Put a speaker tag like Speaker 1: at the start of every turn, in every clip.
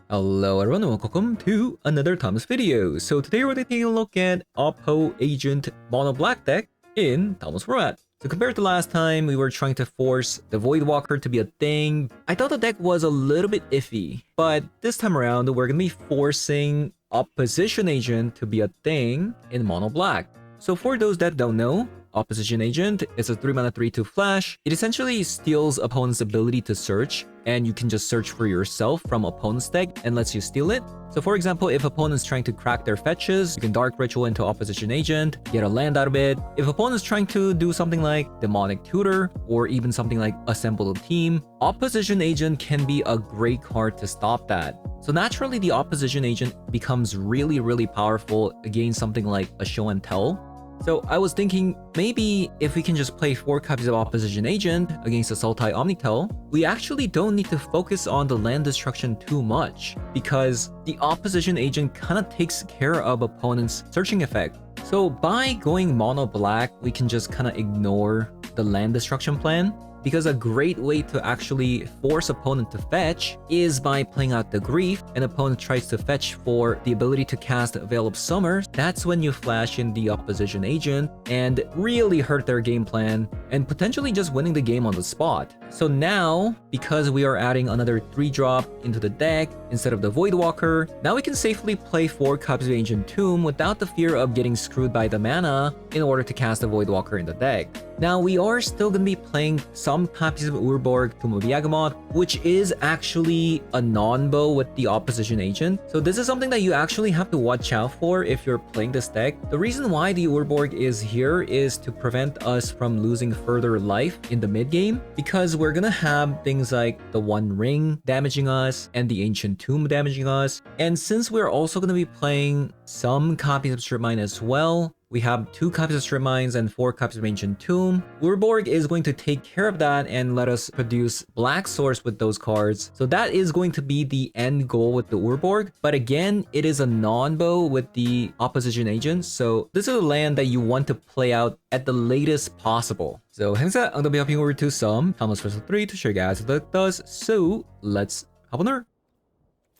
Speaker 1: Hello everyone and welcome to another Thomas video. So today we're taking a look at Oppo Agent Mono Black deck in Thomas format. So compared to last time, we were trying to force the Voidwalker to be a thing. I thought the deck was a little bit iffy, but this time around we're gonna be forcing Opposition Agent to be a thing in Mono Black. So for those that don't know, Opposition Agent is a 3-mana 3/2 flash. It essentially steals opponent's ability to search, and you can just search for yourself from opponent's deck and lets you steal it. So for example, if opponent's trying to crack their fetches, you can Dark Ritual into Opposition Agent, get a land out of it. If opponent's trying to do something like Demonic Tutor, or even something like Assemble a Team, Opposition Agent can be a great card to stop that. So naturally, the Opposition Agent becomes really powerful against something like a Show and Tell. So I was thinking, maybe if we can just play 4 copies of Opposition Agent against a Sultai Omnitel, we actually don't need to focus on the land destruction too much, because the Opposition Agent kind of takes care of opponent's searching effect. So by going mono black, we can just kind of ignore the land destruction plan, because a great way to actually force opponent to fetch is by playing out the Grief, and opponent tries to fetch for the ability to cast Veil of Summer. That's when you flash in the Opposition Agent and really hurt their game plan and potentially just winning the game on the spot. So now, because we are adding another 3-drop into the deck instead of the Voidwalker, now we can safely play 4 copies of Ancient Tomb without the fear of getting screwed by the mana in order to cast the Voidwalker in the deck. Now, we are still going to be playing some copies of Urborg, Tomb of Yagamoth, which is actually a non-bow with the Opposition Agent. So this is something that you actually have to watch out for if you're playing this deck. The reason why the Urborg is here is to prevent us from losing further life in the mid-game, because we're going to have things like the One Ring damaging us and the Ancient Tomb damaging us. And since we're also going to be playing some copies of Strip Mine as well, we have 2 copies of Strip Mines and 4 copies of Ancient Tomb. Urborg is going to take care of that and let us produce Black Source with those cards. So that is going to be the end goal with the Urborg. But again, it is a non-bow with the Opposition Agent. So this is a land that you want to play out at the latest possible. So 행사, I'm going to be hopping over to some Thomas Versus 3 to show you guys what that does. So let's hop on there.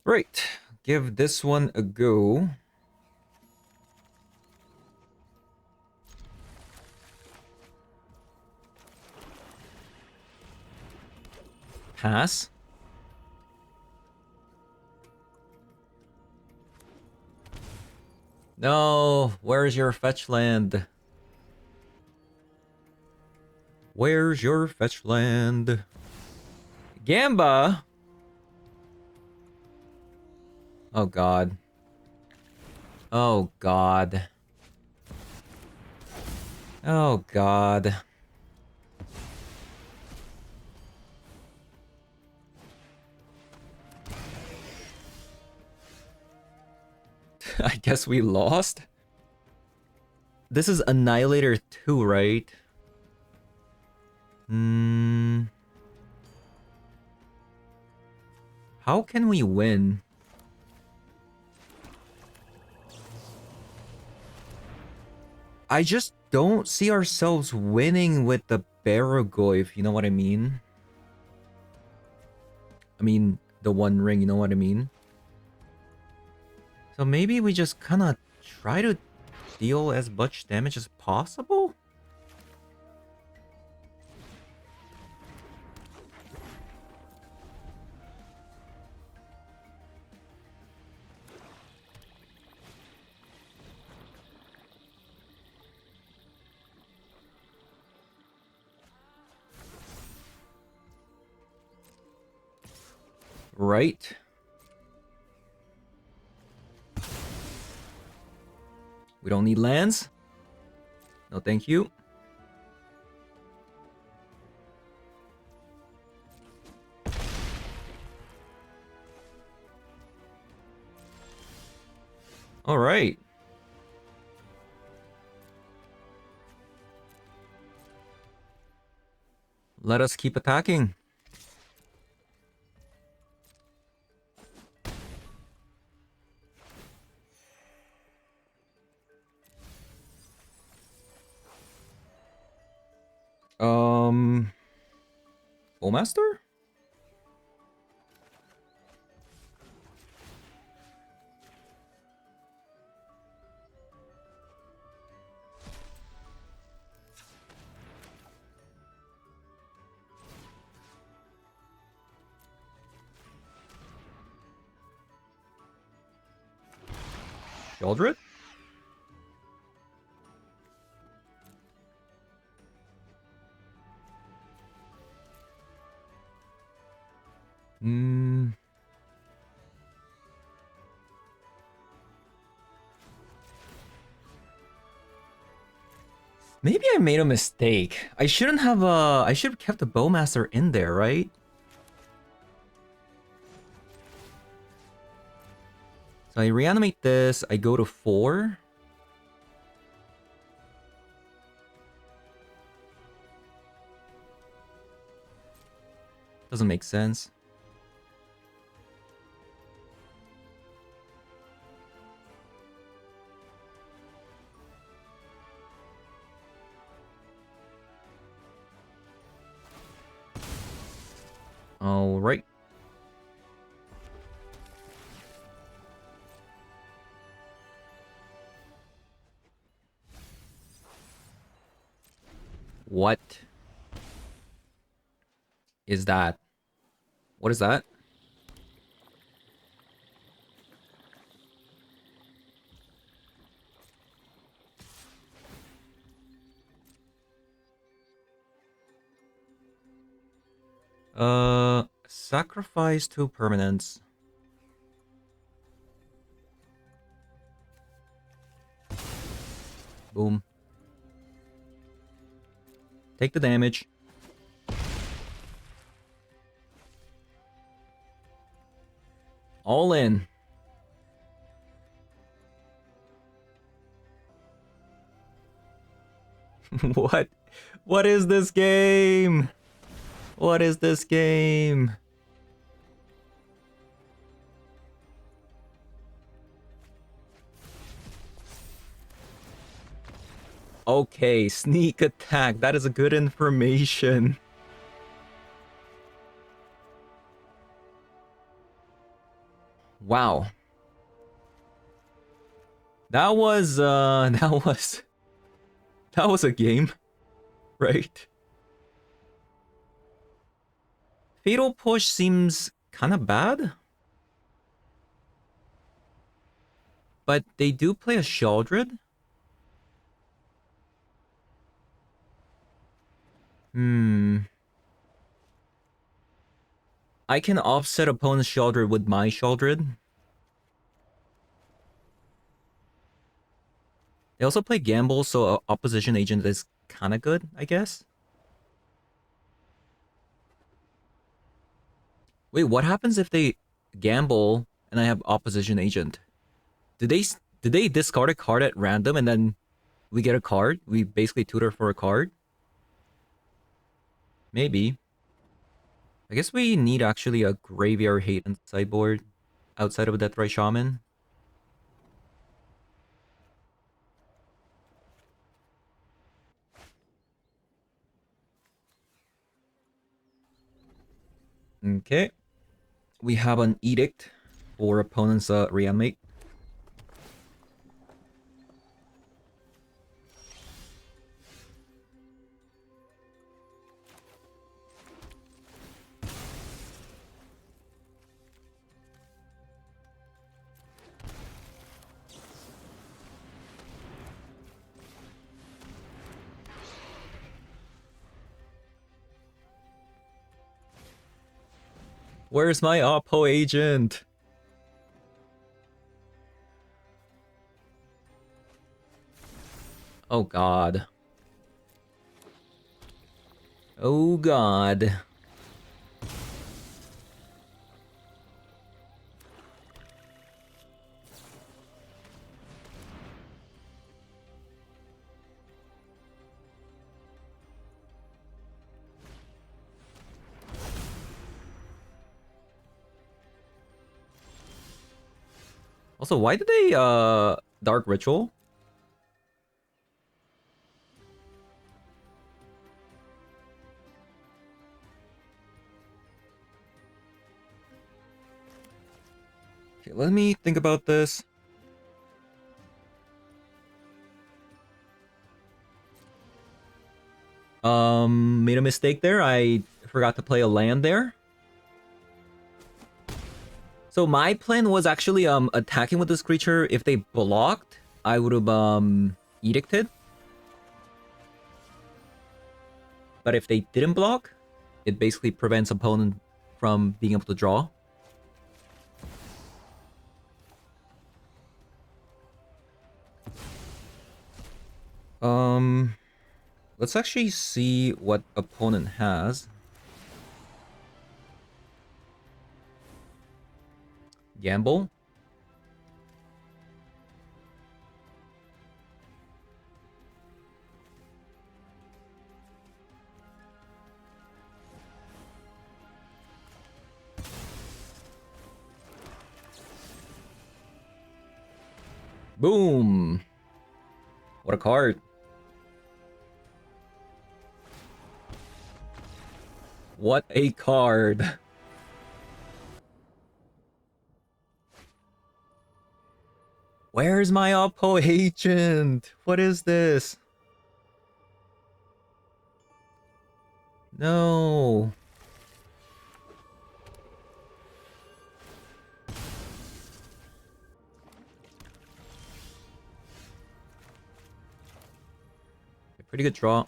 Speaker 1: Right, give this one a go. Pass. No, where's your fetch land? Where's your fetch land? Gamba! Oh god. Oh god. Oh god. I guess we lost. This is Annihilator 2, right? How can we win? I just don't see ourselves winning with the Baragoy, if you know what I mean. I mean, the One Ring, you know what I mean? So maybe we just kind of try to deal as much damage as possible? Right? We don't need lands. No, thank you. All right. Let us keep attacking. Bowmaster? Sheldred? Hmm. Maybe I made a mistake. I shouldn't have I should have kept the Bowmaster in there, right? So I reanimate this, I go to 4. Doesn't make sense. All right. What is that? What is that? Sacrifice 2 permanents. Boom. Take the damage. All in. What? What is this game? What is this game? Okay, sneak attack. That is a good information. Wow. That was that was a game, right? Fatal Push seems kind of bad. But they do play a Sheldred. I can offset opponent's Sheldred with my Sheldred. They also play Gamble, so opposition agent is kind of good, I guess. Wait, what happens if they gamble and I have opposition agent? Did they discard a card at random and then we get a card? We basically tutor for a card? Maybe. I guess we need actually a Graveyard Hate on the sideboard outside of a Deathray Shaman. Okay. We have an Edict for opponent's reanimate. Where's my Oppo agent? Oh god. Oh god. Also, why did they Dark Ritual? Okay, let me think about this. Made a mistake there. I forgot to play a land there. So my plan was actually attacking with this creature. If they blocked, I would have edicted. But if they didn't block, it basically prevents opponent from being able to draw. Let's actually see what opponent has. Gamble. Boom. What a card. What a card. Where's my Oppo agent? What is this? No. Pretty good draw.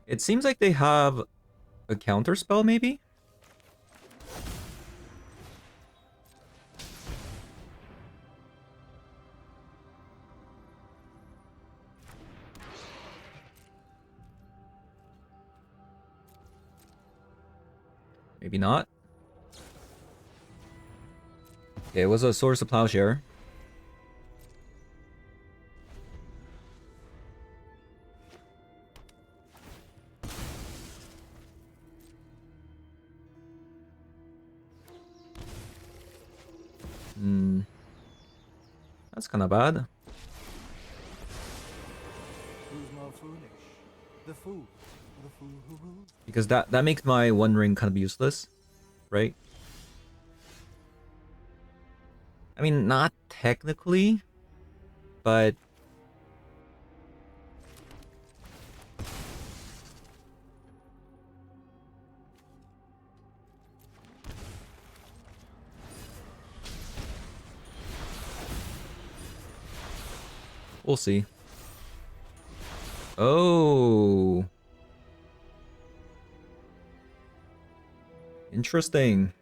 Speaker 1: It seems like they have a counter spell, maybe? Maybe not. Okay, it was a Source of Plowshare. That's kind of bad.
Speaker 2: Who's more foolish? The fool. The fool who rules.
Speaker 1: Because that makes my One Ring kind of useless, right? I mean, not technically, but we'll see. Oh. Interesting.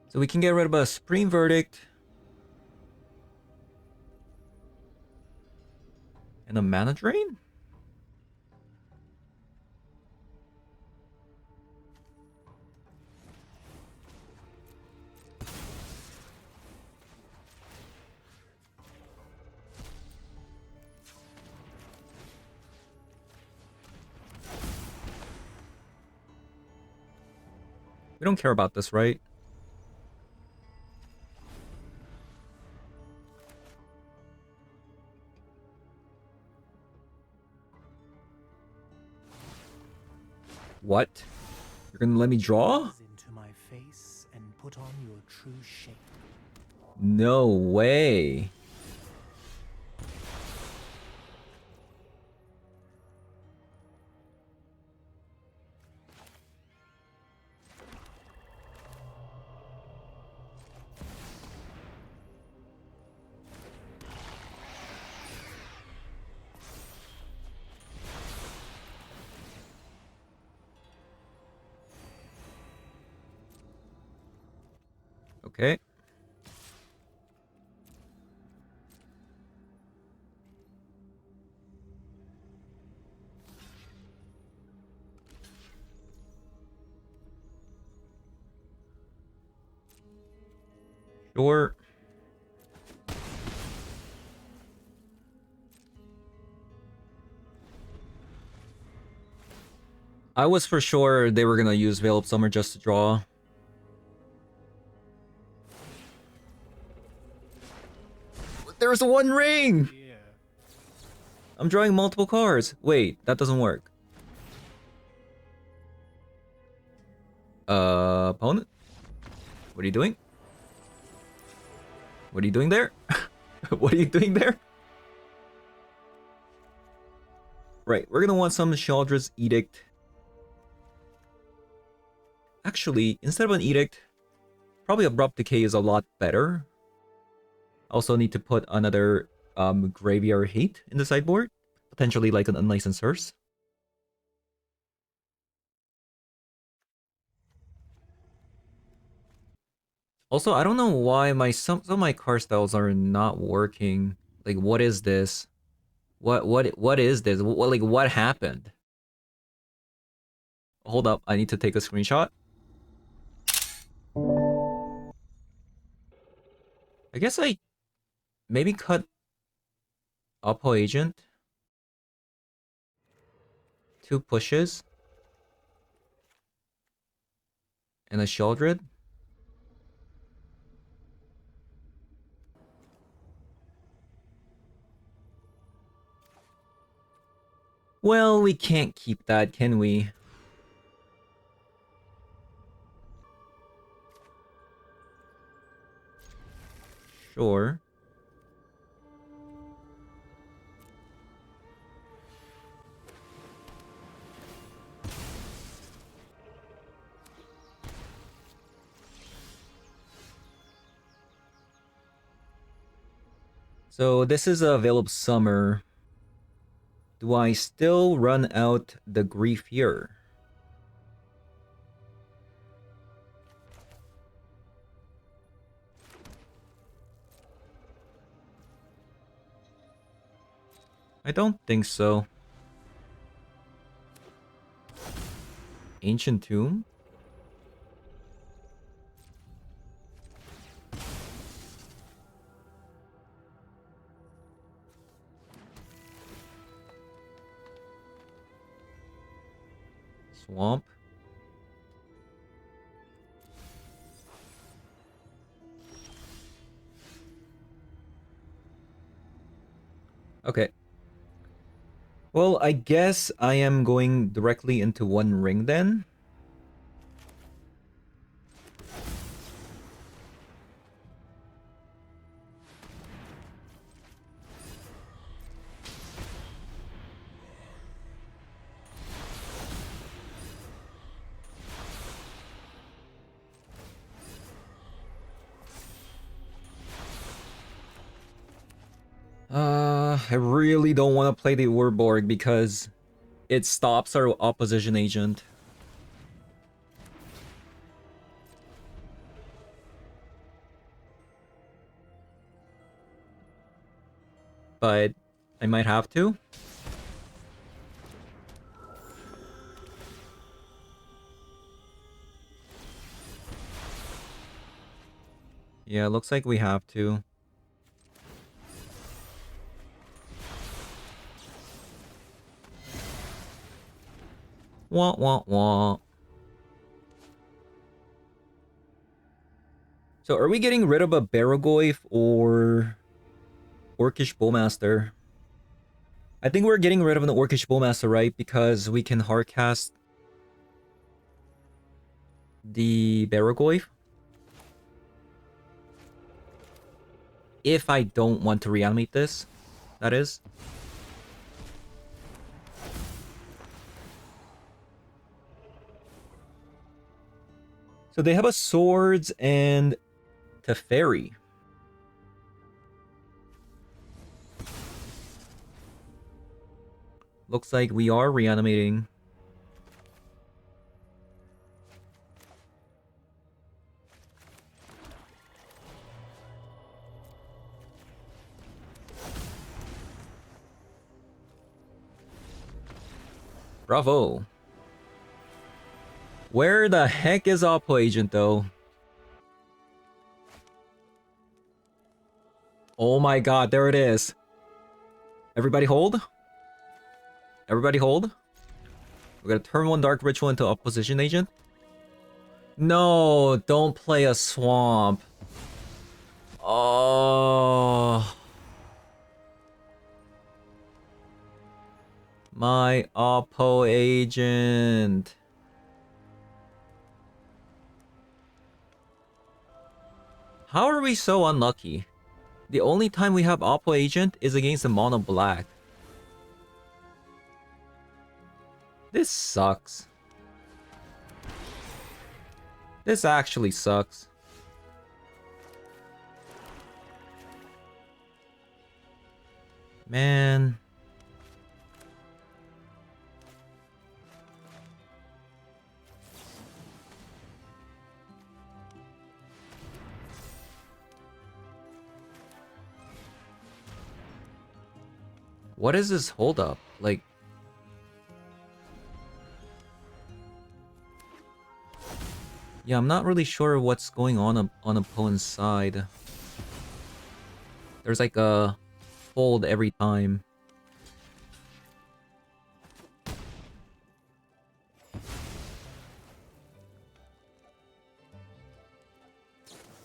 Speaker 1: So we can get rid of a Supreme Verdict. And a Mana Drain? We don't care about this, right? What? You're gonna let me draw?
Speaker 2: Into my face and put on your true shape.
Speaker 1: No way. Okay. Sure. I was for sure they were gonna use Veil of Summer just to draw. There's one ring!
Speaker 2: Yeah.
Speaker 1: I'm drawing multiple cards. Wait, that doesn't work. Opponent? What are you doing? What are you doing there? What are you doing there? Right, we're gonna want some Shaldra's Edict. Actually, instead of an Edict, probably Abrupt Decay is a lot better. Also need to put another Graveyard Hate in the sideboard. Potentially like an Unlicensed Hearse. Also, I don't know why some of my card styles are not working. Like, what is this? What is this? What happened? Hold up, I need to take a screenshot. I guess I maybe cut Oppo Agent. 2 pushes. And a Sheldred. Well, we can't keep that, can we? Sure. So this is a Veil of Summer. Do I still run out the Grief here? I don't think so. Ancient Tomb? Swamp? Okay. Well, I guess I am going directly into One Ring then. I really don't want to play the Urborg because it stops our opposition agent. But I might have to. Yeah, looks like we have to. Wah wah wah. So are we getting rid of a Baragoyf or Orcish Bowmaster? I think we're getting rid of an Orcish Bowmaster, right? Because we can hardcast the Baragoyf. If I don't want to reanimate this, that is. So they have a Swords and Teferi. Looks like we are reanimating. Bravo. Where the heck is Oppo Agent though? Oh my god, there it is. Everybody hold. Everybody hold. We're gonna turn 1 Dark Ritual into Opposition Agent. No, don't play a Swamp. Oh. My Oppo agent. How are we so unlucky? The only time we have Oppo agent is against the mono black. This sucks. This actually sucks. Man. What is this holdup? Like... Yeah, I'm not really sure what's going on opponent's side. There's like a fold every time.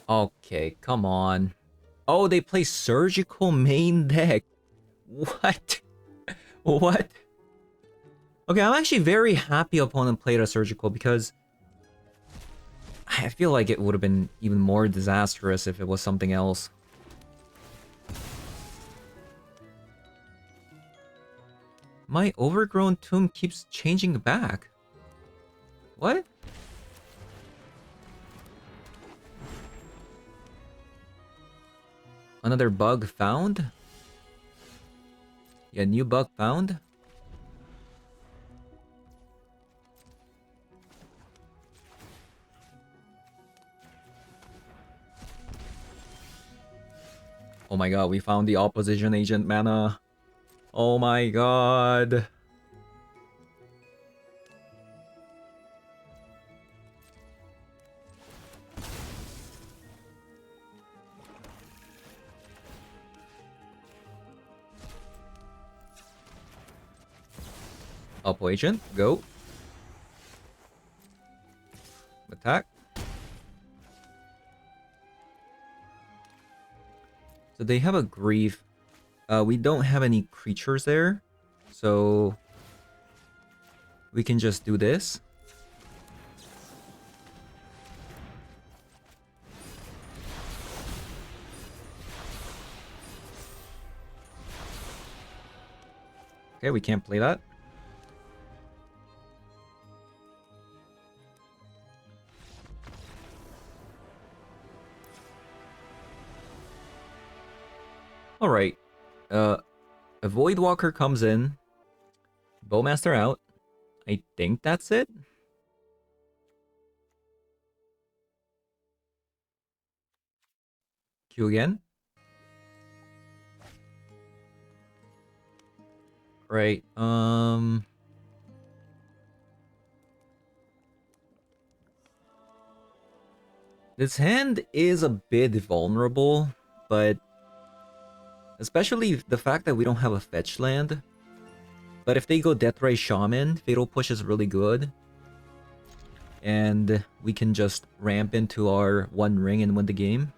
Speaker 1: Okay, come on. Oh, they play surgical main deck. What? What? Okay, I'm actually very happy opponent played a surgical because I feel like it would have been even more disastrous if it was something else. My overgrown tomb keeps changing back. What? Another bug found? Yeah, new bug found? Oh my god, we found the opposition agent mana. Oh my god. Oppo agent, go. Attack. So they have a grief. We don't have any creatures there. So we can just do this. Okay, we can't play that. Alright. A Voidwalker comes in. Bowmaster out. I think that's it. Q again. Right, this hand is a bit vulnerable, but especially the fact that we don't have a fetch land. But if they go Deathray Shaman, Fatal Push is really good. And we can just ramp into our one ring and win the game.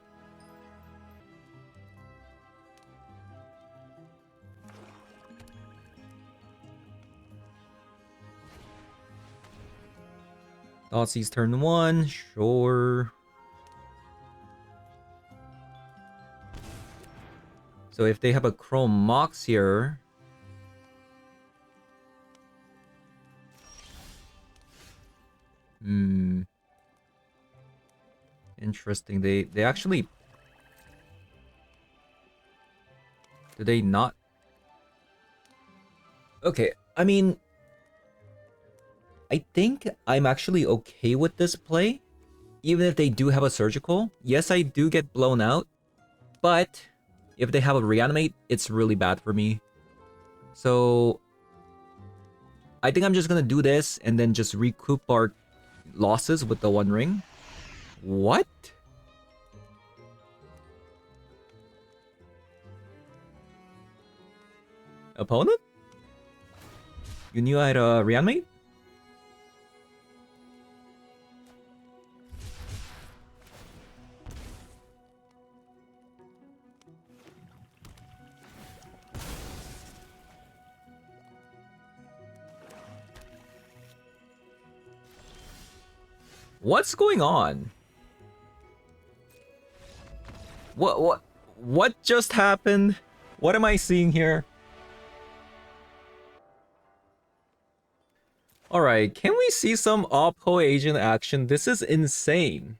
Speaker 1: Thoughtseize turn 1, sure. So if they have a Chrome Mox here... Interesting. They actually... Do they not? Okay, I mean... I think I'm actually okay with this play. Even if they do have a surgical. Yes, I do get blown out. But if they have a reanimate, it's really bad for me. So I think I'm just gonna do this and then just recoup our losses with the one ring. What? Opponent? You knew I had a reanimate? What's going on? What just happened? What am I seeing here? Alright, can we see some Oppo agent action? This is insane.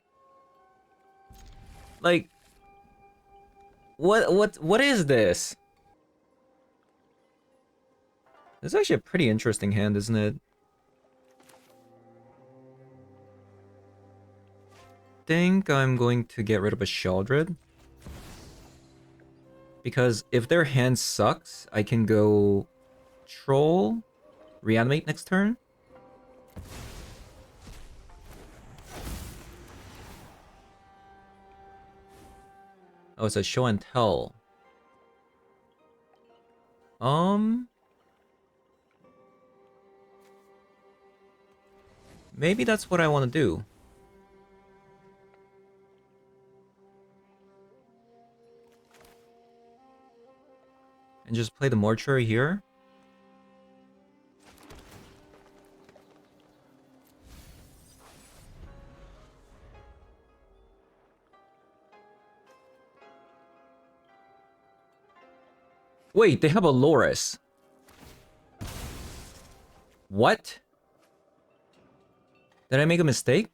Speaker 1: Like, what is this? This is actually a pretty interesting hand, isn't it? Think I'm going to get rid of a Sheldred. Because if their hand sucks, I can go Troll, Reanimate next turn. Oh, it's a show and tell. Maybe that's what I want to do. And just play the Mortuary here. Wait, they have a Loris. What? Did I make a mistake?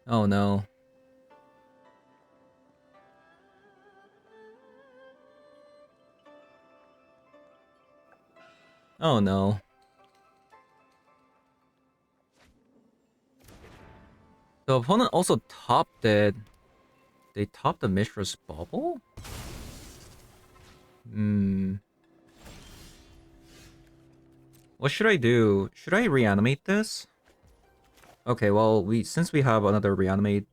Speaker 1: Oh no. Oh no. The opponent also topped it. They topped the Mishra's Bubble? What should I do? Should I reanimate this? Okay, well, since we have another reanimate,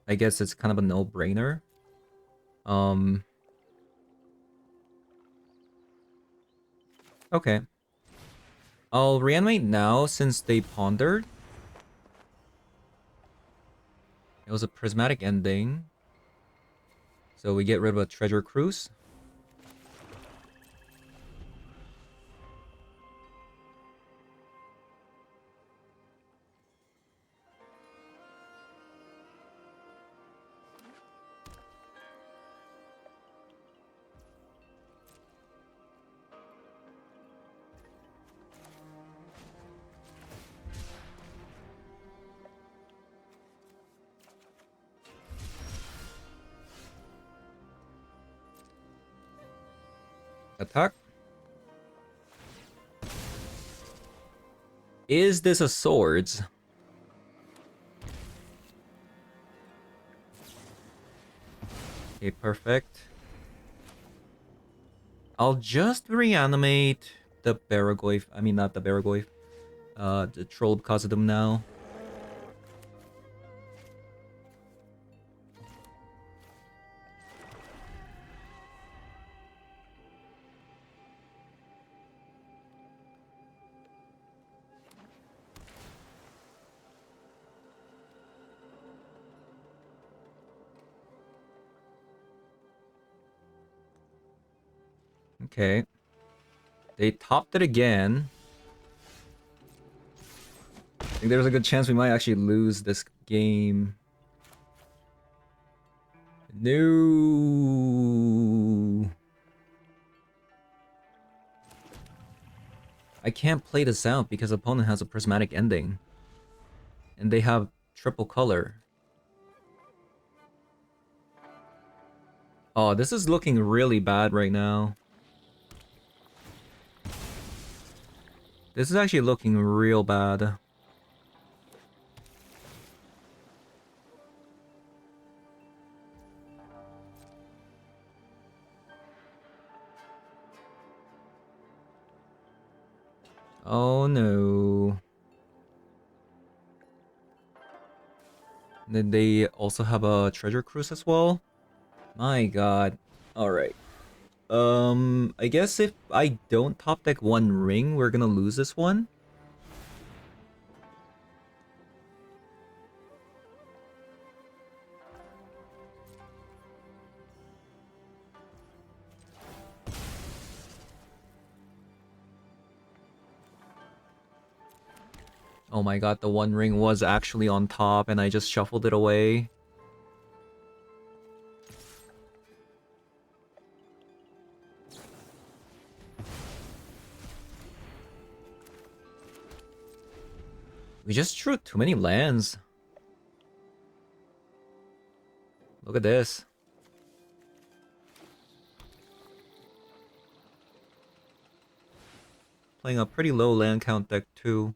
Speaker 1: I guess it's kind of a no-brainer. Okay. I'll reanimate now since they pondered. It was a prismatic ending. So we get rid of a treasure cruise. Attack. Is this a swords? Okay, perfect. I'll just reanimate the Baragoyf. I mean, not the Baragoyf. The Troll because of them now. Okay. They topped it again. I think there's a good chance we might actually lose this game. No. I can't play this out because opponent has a prismatic ending. And they have triple color. Oh, this is looking really bad right now. This is actually looking real bad. Oh no. Then they also have a treasure cruise as well. My god. Alright. I guess if I don't top deck one ring, we're gonna lose this one. Oh my god, the One Ring was actually on top and I just shuffled it away. We just drew too many lands. Look at this. Playing a pretty low land count deck too.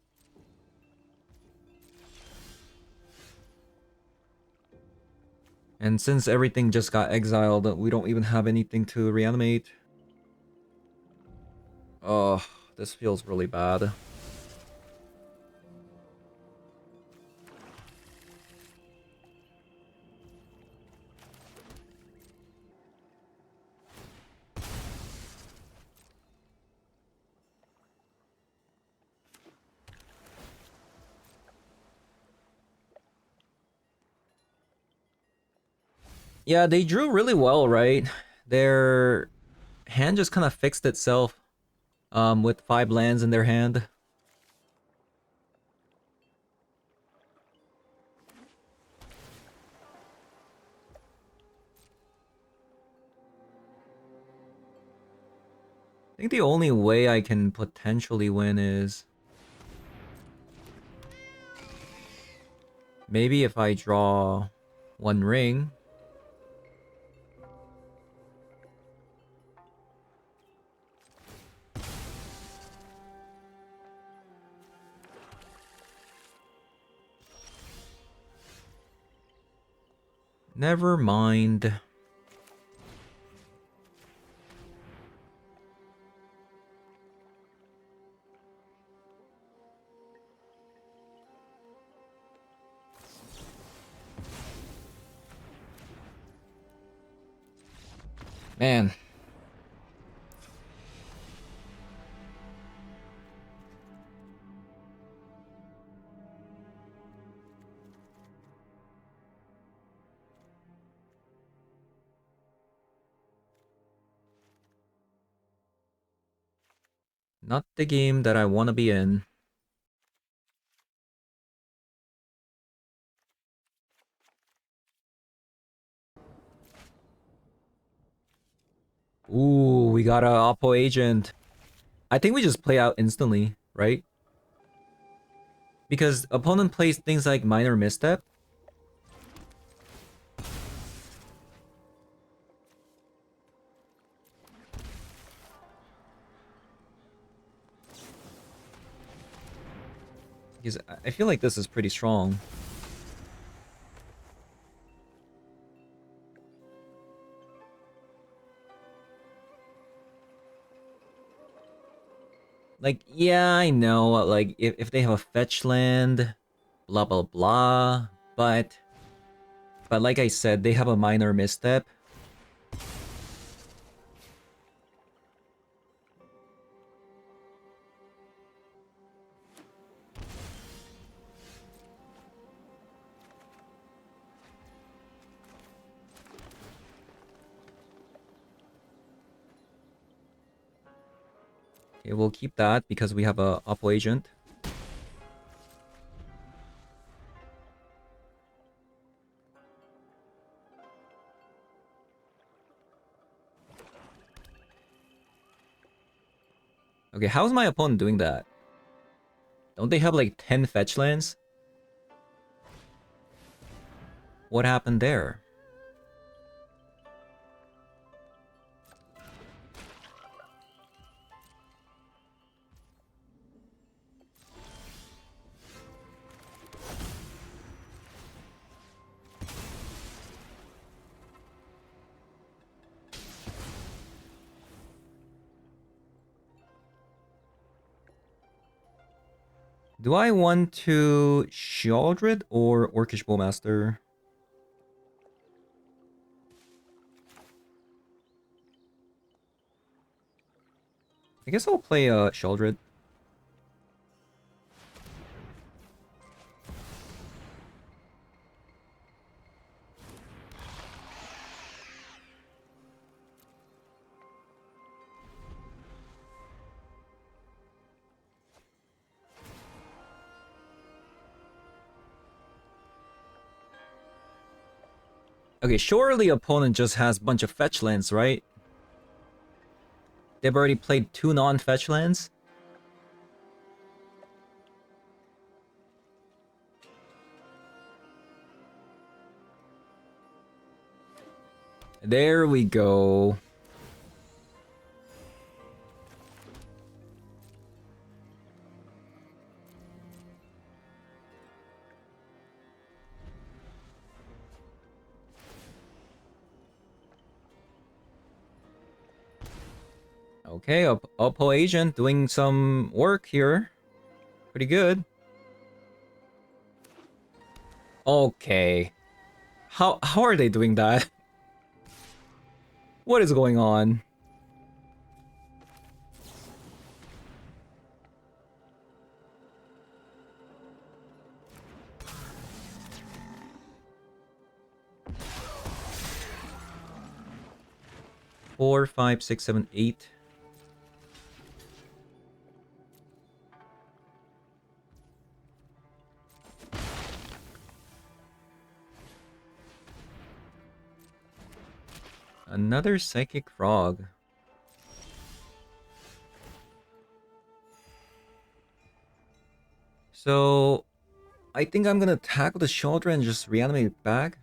Speaker 1: And since everything just got exiled, we don't even have anything to reanimate. Oh, this feels really bad. Yeah, they drew really well, right? Their hand just kind of fixed itself with 5 lands in their hand. I think the only way I can potentially win is maybe if I draw 1 ring. Never mind. Man. Not the game that I want to be in. Ooh, we got a Oppo agent. I think we just play out instantly, right? Because opponent plays things like minor misstep. Because I feel like this is pretty strong. Like, yeah, I know, like, if they have a fetch land, blah blah blah, but like I said, they have a minor misstep. Okay, we'll keep that because we have a Oppo agent. Okay, how's my opponent doing that? Don't they have like 10 fetch lands? What happened there? Do I want to Sheoldred or Orcish Bowmaster? I guess I'll play Sheoldred. Okay, surely opponent just has a bunch of fetch lands, right? They've already played 2 non-fetch lands? There we go. Okay, Oppo agent doing some work here. Pretty good. Okay. How are they doing that? What is going on? Four, five, six, seven, eight. Another psychic frog. So I think I'm gonna tackle the shoulder and just reanimate it back.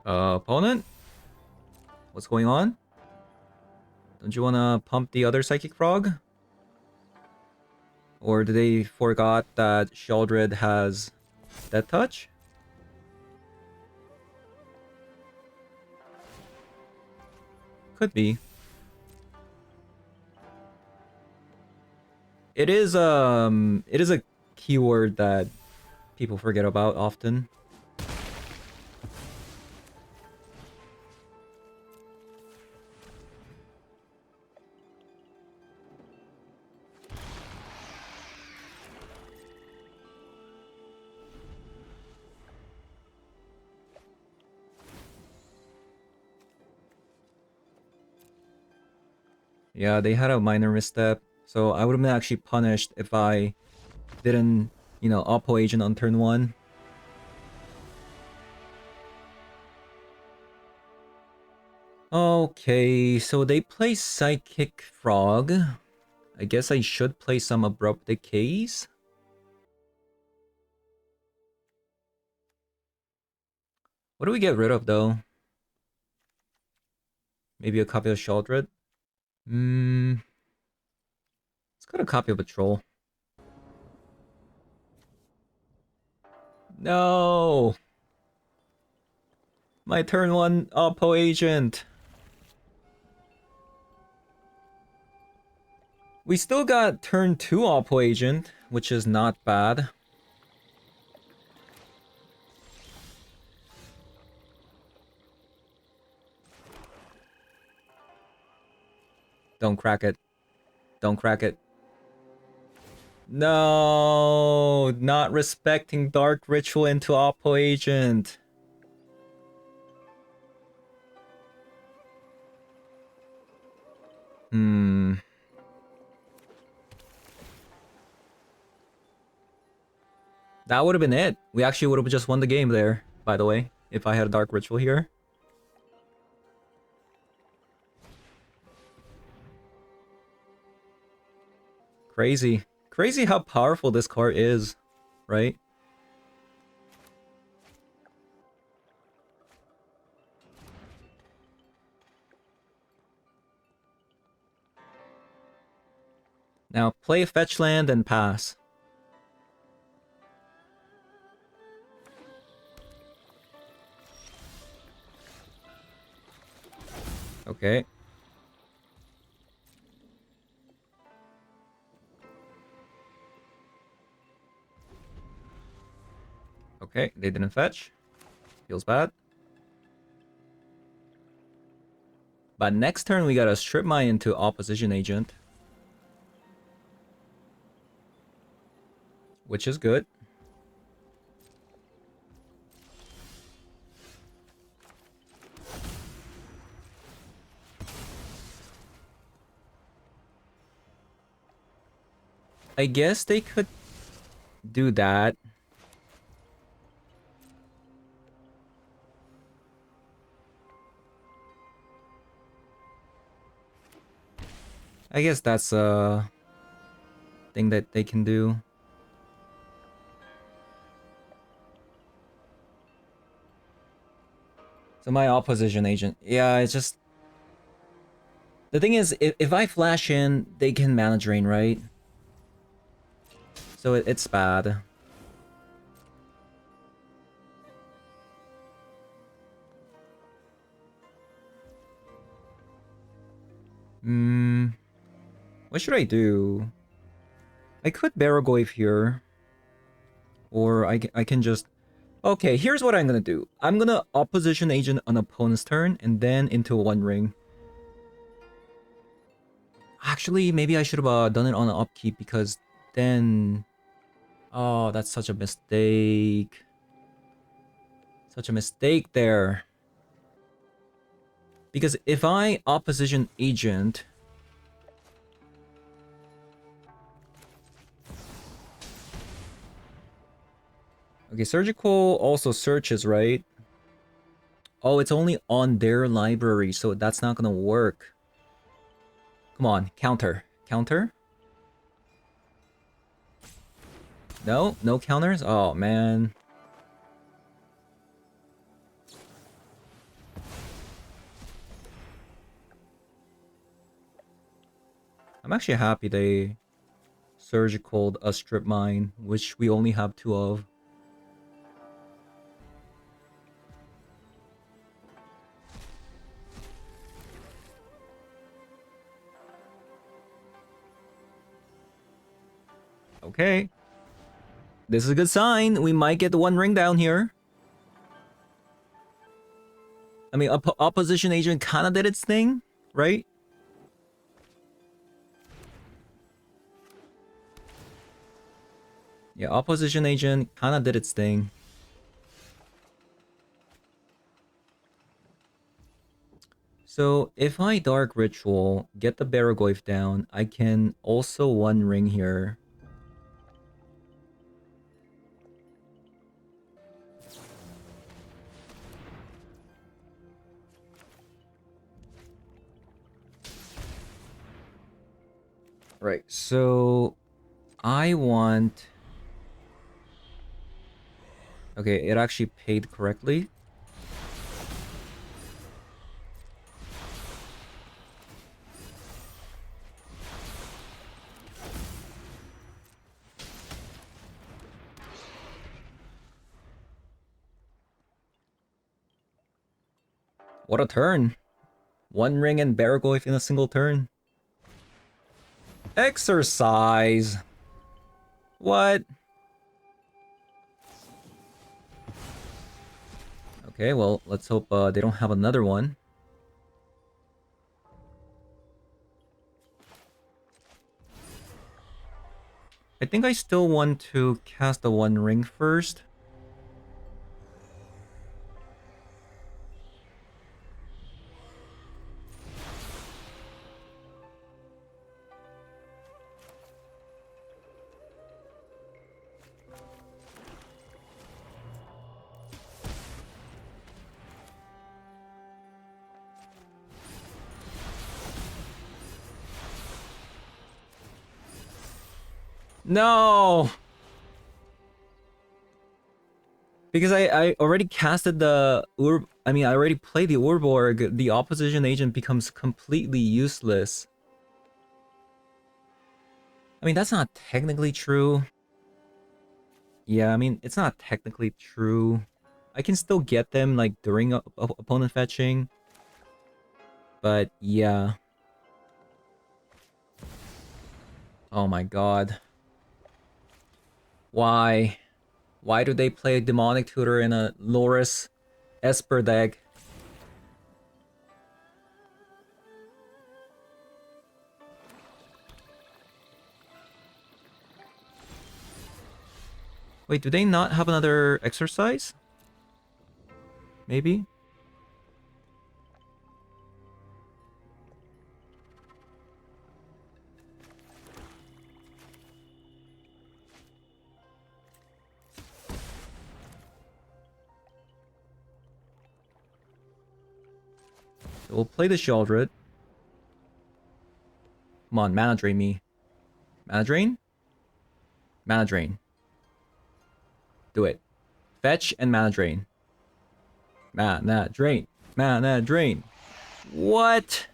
Speaker 1: Opponent? What's going on? Don't you wanna pump the other psychic frog? Or did they forgot that Sheldred has Death Touch? Could be. It is a keyword that people forget about often. Yeah, they had a minor misstep, so I would have been actually punished if I didn't, you know, Oppo agent on turn 1. Okay, so they play Psychic Frog. I guess I should play some Abrupt Decays. What do we get rid of, though? Maybe a copy of Sheldred? Let's got a copy of a Troll. No! My turn 1 Oppo agent! We still got turn 2 Oppo agent, which is not bad. Don't crack it. Don't crack it. No, not respecting Dark Ritual into Oppo agent. That would have been it. We actually would have just won the game there, by the way, if I had a Dark Ritual here. Crazy. Crazy how powerful this card is, right? Now, play a fetch land and pass. Okay. Okay, they didn't fetch. Feels bad. But next turn we gotta strip mine into opposition agent, which is good. I guess they could do that. I guess that's a thing that they can do. So my opposition agent, yeah, it's just... The thing is, if I flash in, they can mana drain, right? So it's bad. What should I do? I could Barragoyf here. Or I can just... Okay, here's what I'm gonna do. I'm gonna opposition agent on opponent's turn and then into one ring. Actually, maybe I should have done it on an upkeep because then... Oh, that's such a mistake. Such a mistake there. Because if I opposition agent... Okay, surgical also searches, right? Oh, it's only on their library, so that's not gonna work. Come on, counter. Counter? No? No counters? Oh, man. I'm actually happy they surgicaled a strip mine, which we only have 2 of. Okay. This is a good sign. We might get the one ring down here. I mean, opposition agent kind of did its thing, right? Yeah, opposition agent kind of did its thing. So if I Dark Ritual, get the Barragoyf down, I can also one ring here. Right, so I want... Okay, it actually paid correctly. What a turn. One ring and Barragoyf in a single turn. Exercise. What? Okay, well, let's hope they don't have another one. I think I still want to cast the one ring first. No! Because I already casted the I mean, I already played the Urborg. The opposition agent becomes completely useless. I mean, that's not technically true. Yeah, I mean, it's not technically true. I can still get them, like, during opponent fetching. But, yeah. Oh my god. Why? Why do they play a Demonic Tutor in a Loris Esper deck? Wait, do they not have another exercise? Maybe? So we'll play the Sheldred. Come on, mana drain me. Mana drain? Mana drain. Do it. Fetch and mana drain. Mana drain. Mana drain. What?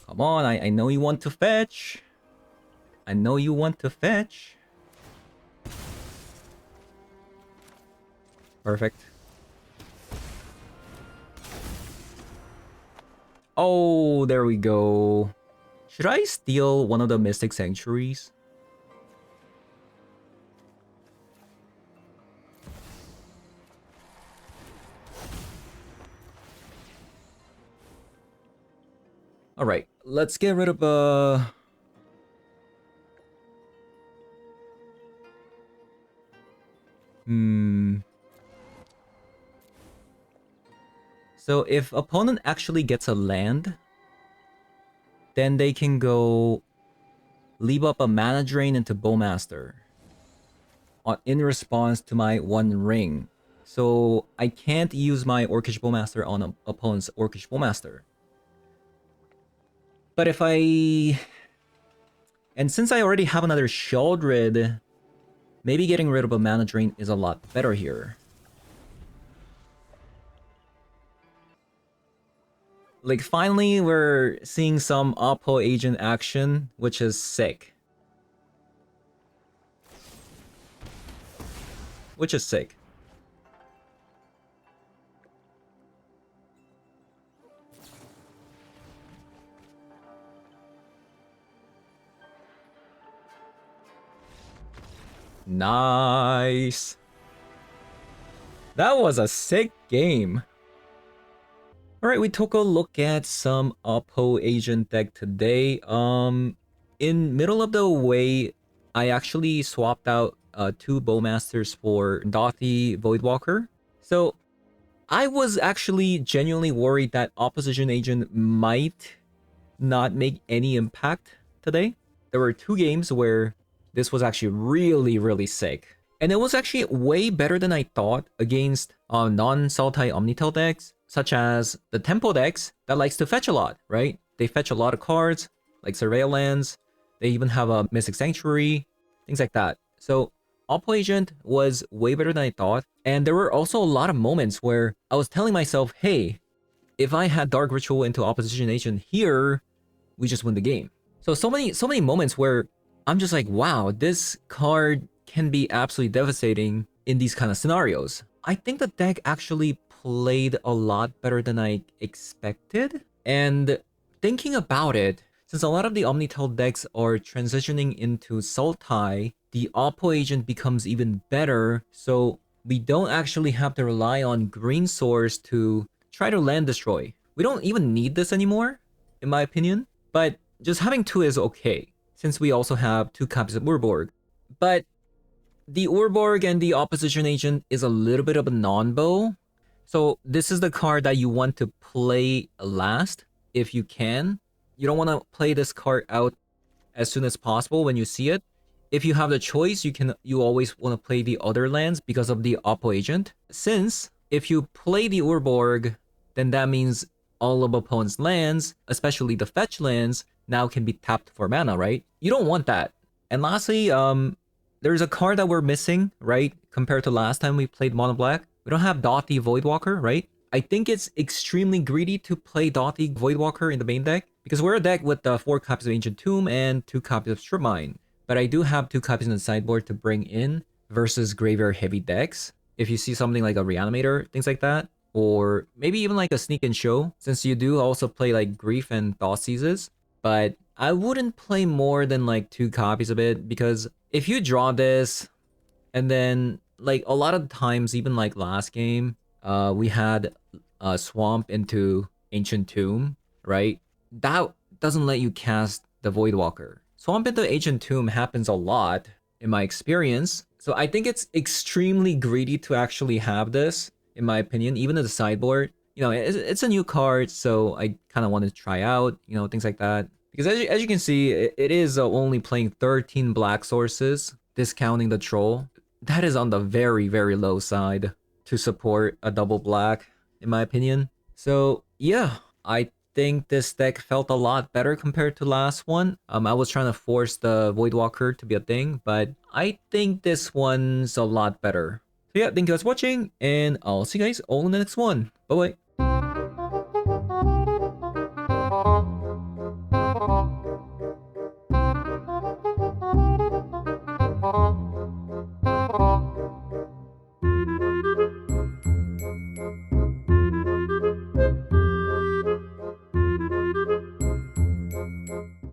Speaker 1: Come on, I know you want to fetch. I know you want to fetch. Perfect. Oh, there we go. Should I steal one of the Mystic Sanctuaries? Alright, let's get rid of So if opponent actually gets a land, then they can go leave up a mana drain into Bowmaster in response to my one ring. So I can't use my Orcish Bowmaster on a opponent's Orcish Bowmaster. But if I... And since I already have another Sheldred, maybe getting rid of a mana drain is a lot better here. Like, finally, we're seeing some Oppo agent action, which is sick. Which is sick. Nice. That was a sick game. Alright, we took a look at some Oppo agent deck today. In middle of the way, I actually swapped out 2 Bowmasters for Dothy Voidwalker. So I was actually genuinely worried that opposition agent might not make any impact today. There were 2 games where this was actually really sick. And it was actually way better than I thought against non-Sultai Omnitel decks, such as the Tempo decks that likes to fetch a lot, right? They fetch a lot of cards, like Surveil Lands. They even have a Mystic Sanctuary, things like that. So Oppo Agent was way better than I thought. And there were also a lot of moments where I was telling myself, hey, if I had Dark Ritual into Opposition Agent here, we just win the game. So many moments where I'm just like, wow, this card can be absolutely devastating in these kind of scenarios. I think the deck actually played a lot better than I expected. And thinking about it, since a lot of the Omnitel decks are transitioning into Sultai, the Oppo agent becomes even better, so we don't actually have to rely on green source to try to land destroy. We don't even need this anymore, in my opinion, but just having 2 is okay, since we also have 2 copies of Urborg. But the Urborg and the opposition agent is a little bit of a non-bow. So this is the card that you want to play last, if you can. You don't want to play this card out as soon as possible when you see it. If you have the choice, you always want to play the other lands because of the Oppo agent. Since if you play the Urborg, then that means all of opponent's lands, especially the fetch lands, now can be tapped for mana, right? You don't want that. And lastly, there's a card that we're missing, right? Compared to last time we played Mono Black. We don't have Dothy Voidwalker, right? I think it's extremely greedy to play Dothy Voidwalker in the main deck, because we're a deck with 4 copies of Ancient Tomb and 2 copies of Strip Mine. But I do have 2 copies in the sideboard to bring in versus graveyard heavy decks. If you see something like a Reanimator, things like that, or maybe even like a Sneak and Show, since you do also play like Grief and Thoughtseizes. But I wouldn't play more than like 2 copies of it, because if you draw this, And then like a lot of times, even like last game, we had Swamp into Ancient Tomb, right? That doesn't let you cast the Voidwalker. Swamp into Ancient Tomb happens a lot in my experience. So I think it's extremely greedy to actually have this, in my opinion, even at the sideboard. You know, it's a new card, so I kind of want to try out, you know, things like that. Because as you can see, it is only playing 13 black sources, discounting the troll. That is on the very, very low side to support a double black, in my opinion. So yeah, I think this deck felt a lot better compared to last one. I was trying to force the Voidwalker to be a thing, but I think this one's a lot better. So yeah, thank you guys for watching, and I'll see you guys all in the next one. Bye bye.